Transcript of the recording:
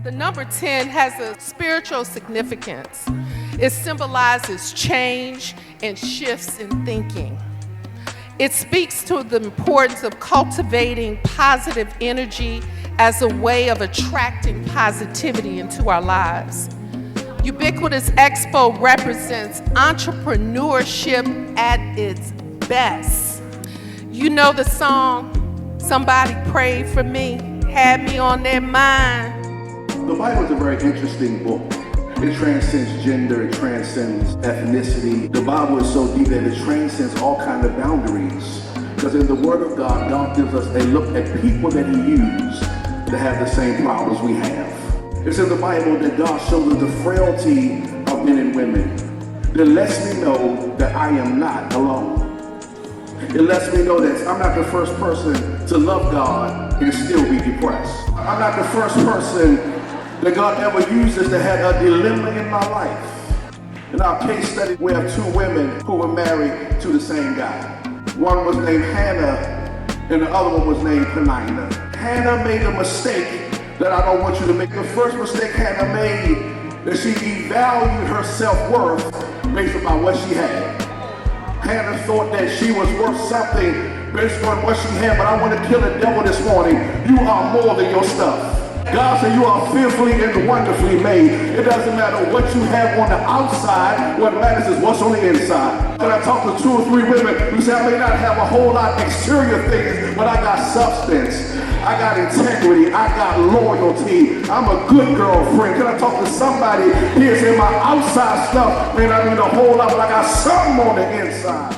The number 10 has a spiritual significance. It symbolizes change and shifts in thinking. It speaks to the importance of cultivating positive energy as a way of attracting positivity into our lives. Ubiquitous Expo represents entrepreneurship at its best. You know the song, "Somebody Prayed for Me, Had Me on Their Mind." The Bible is a very interesting book. It transcends gender, it transcends ethnicity. The Bible is so deep that it transcends all kinds of boundaries. Because in the Word of God, God gives us a look at people that He used to have the same problems we have. It's in the Bible that God shows us the frailty of men and women. It lets me know that I am not alone. It lets me know that I'm not the first person to love God and still be depressed. I'm not the first person that God ever uses to have a dilemma in my life. In our case study, we have two women who were married to the same guy. One was named Hannah, and the other one was named Penina. Hannah made a mistake that I don't want you to make. The first mistake Hannah made, that she devalued her self-worth based upon what she had. Hannah thought that she was worth something based on what she had, but I want to kill the devil this morning. You are more than your stuff. God said you are fearfully and wonderfully made. It doesn't matter what you have on the outside. What matters is what's on the inside. When I talk to 2 or 3 women who say, I may not have a whole lot of exterior things, but I got substance. I got integrity. I got loyalty. I'm a good girlfriend. Can I talk to somebody here saying my outside stuff may not mean a whole lot, but I got something on the inside?